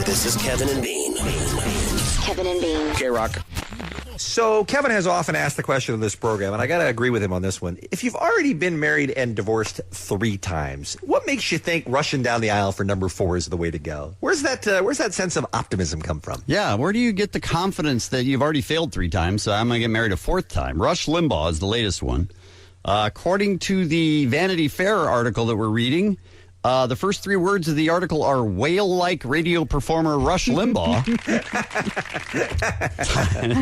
This is Kevin and Bean. Kevin and Bean. K-Rock. So Kevin has often asked the question of this program, and I got to agree with him on this one. If you've already been married and divorced 3 times, what makes you think rushing down the aisle for number 4 is the way to go? Where's that sense of optimism come from? Yeah, where do you get the confidence that you've already failed 3 times, so I'm going to get married a 4th time? Rush Limbaugh is the latest one. According to the Vanity Fair article that we're reading, the first 3 words of the article are whale-like radio performer Rush Limbaugh.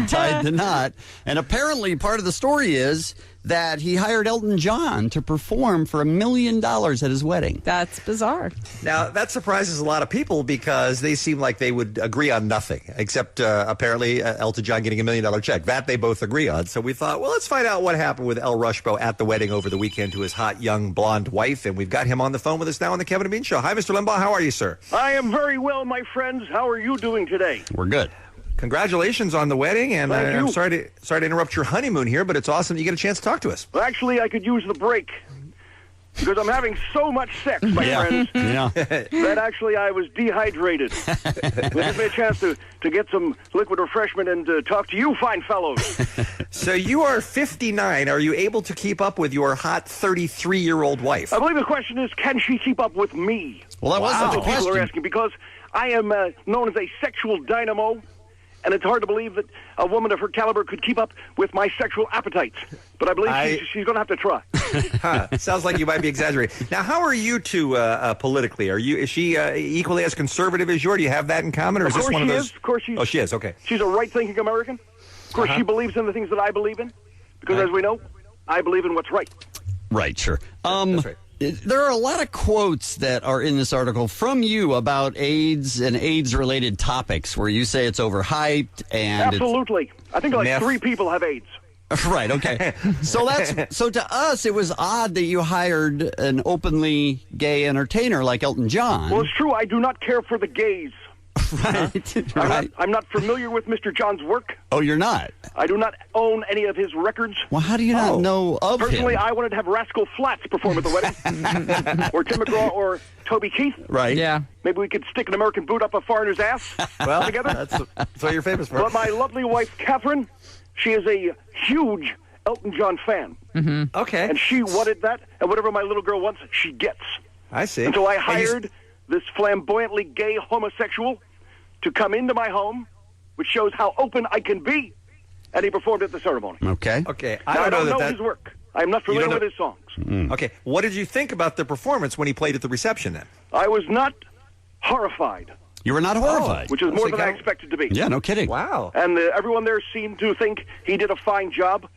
Tied to knot. And apparently part of the story is that he hired Elton John to perform for $1 million at his wedding. That's bizarre. Now, that surprises a lot of people because they seem like they would agree on nothing, except apparently Elton John getting $1 million check. That they both agree on. So we thought, well, let's find out what happened with El Rushbo at the wedding over the weekend to his hot, young, blonde wife. And we've got him on the phone with us now on the Kevin and Bean Show. Hi, Mr. Limbaugh. How are you, sir? I am very well, my friends. How are you doing today? We're good. Congratulations on the wedding, and I'm sorry to interrupt your honeymoon here, but it's awesome that you get a chance to talk to us. Well, actually, I could use the break because I'm having so much sex, my friends, that actually I was dehydrated. It gives me a chance to get some liquid refreshment and talk to you fine fellows. So you are 59. Are you able to keep up with your hot 33-year-old wife? I believe the question is, can she keep up with me? Well, that wasn't the question. People are asking because I am known as a sexual dynamo. And it's hard to believe that a woman of her caliber could keep up with my sexual appetites. But I believe she's going to have to try. Sounds like you might be exaggerating. Now, how are you two politically? Is she equally as conservative as you are? Do you have that in common? Or is this one of those? Of course she is. Oh, she is. Okay. She's a right-thinking American. Of course, she believes in the things that I believe in. Because, as we know, I believe in what's right. Right, sure. That's right. There are a lot of quotes that are in this article from you about AIDS and AIDS-related topics where you say it's overhyped and absolutely. I think like 3 people have AIDS. Right, okay. So to us, it was odd that you hired an openly gay entertainer like Elton John. Well, it's true. I do not care for the gays. Right. I'm not familiar with Mr. John's work. Oh, you're not? I do not own any of his records. Well, how do you not know of Personally, him? I wanted to have Rascal Flatts perform at the wedding. Or Tim McGraw or Toby Keith. Right. Yeah. Maybe we could stick an American boot up a foreigner's ass together. That's what you're famous for. But my lovely wife, Catherine, she is a huge Elton John fan. Mm-hmm. Okay. And she wanted that, and whatever my little girl wants, she gets. I see. And so I hired this flamboyantly gay homosexual to come into my home, which shows how open I can be, and he performed at the ceremony. Okay. Okay. I don't know his work. I'm not familiar with his songs. Okay. What did you think about the performance when he played at the reception then? I was not horrified. You were not horrified. Which is more than I expected to be. Yeah, no kidding. Wow. And everyone there seemed to think he did a fine job.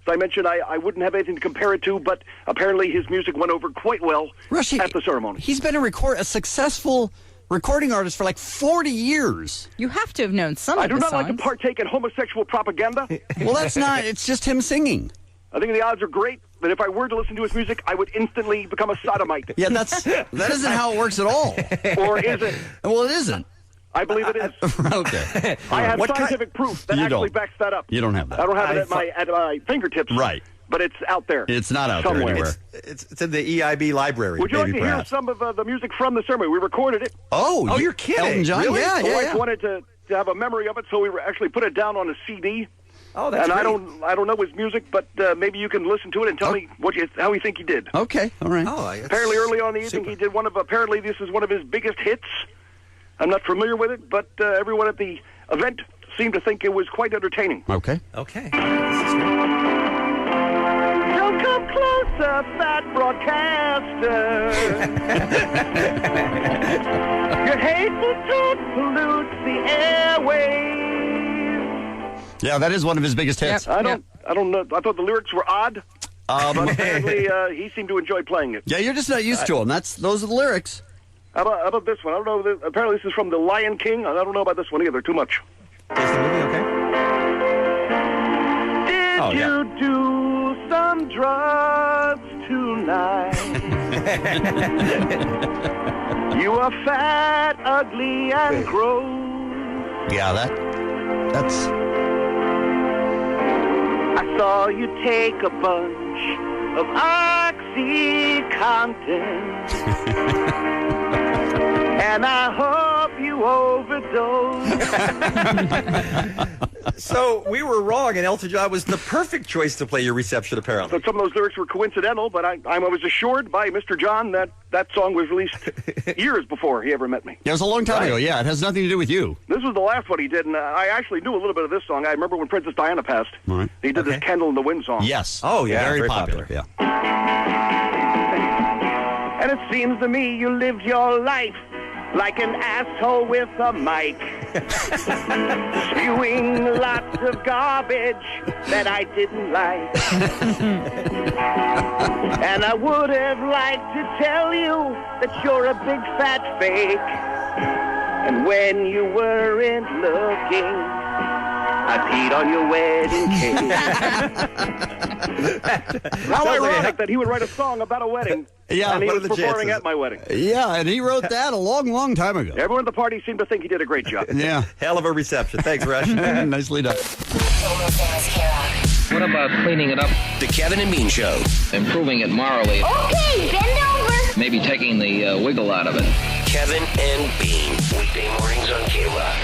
As I mentioned, I wouldn't have anything to compare it to, but apparently his music went over quite well at the ceremony. He's been a successful recording artist for like 40 years. You have to have known some of I do the not songs. like to partake in homosexual propaganda. Well, that's not. It's just him singing. I think the odds are great that if I were to listen to his music, I would instantly become a sodomite. Yeah, that isn't how it works at all. Or is it? Well, it isn't. I believe it is. Okay. I have scientific proof that actually backs that up. You don't have that. I don't have it at my fingertips. Right. But it's out there. It's not out somewhere. there anywhere. It's in the EIB library. Would you like to hear perhaps. some of the music from the ceremony? We recorded it. Oh, you're kidding. Elton John? Really? Yeah, My yeah, wife yeah. wanted to have a memory of it, so we actually put it down on a CD. Oh, that's great. great. I don't know his music, but maybe you can listen to it and tell me how you think he did. Okay, all right. Oh, Apparently early on in the evening he did apparently this is one of his biggest hits. I'm not familiar with it, but everyone at the event seemed to think it was quite entertaining. Okay. Okay. Don't come closer, fat broadcaster. Your hateful tone pollutes the airwaves. Yeah, that is one of his biggest hits. I don't know. I thought the lyrics were odd, but apparently he seemed to enjoy playing it. Yeah, you're just not used to them. Those are the lyrics. How about this one? I don't know. Apparently this is from The Lion King. I don't know about this one either. Too much. Is the movie okay? Did you do some drugs tonight? You are fat, ugly, and gross. Yeah, that's... I saw you take a bunch of OxyContin. And I hope you overdosed. So we were wrong, and Elton John was the perfect choice to play your reception, apparently. So some of those lyrics were coincidental, but I was assured by Mr. John that that song was released years before he ever met me. Yeah, it was a long time ago. Yeah, it has nothing to do with you. This was the last one he did, and I actually knew a little bit of this song. I remember when Princess Diana passed. All right. He did this Candle in the Wind song. Yes. Oh, yeah, Very, very popular. popular. Yeah. And it seems to me you lived your life like an asshole with a mic. Spewing lots of garbage that I didn't like. And I would have liked to tell you that you're a big fat fake. And when you weren't looking, I peed on your wedding cake. How ironic that he would write a song about a wedding. Yeah, and he what was are the performing chances? at my wedding. Yeah, and he wrote that a long, long time ago. Everyone at the party seemed to think he did a great job. Yeah. Hell of a reception. Thanks, Rush. Nicely done. What about cleaning it up, The Kevin and Bean Show. improving it morally, Okay, bend over. maybe taking the wiggle out of it? Kevin and Bean. Weekday mornings on K-Rock.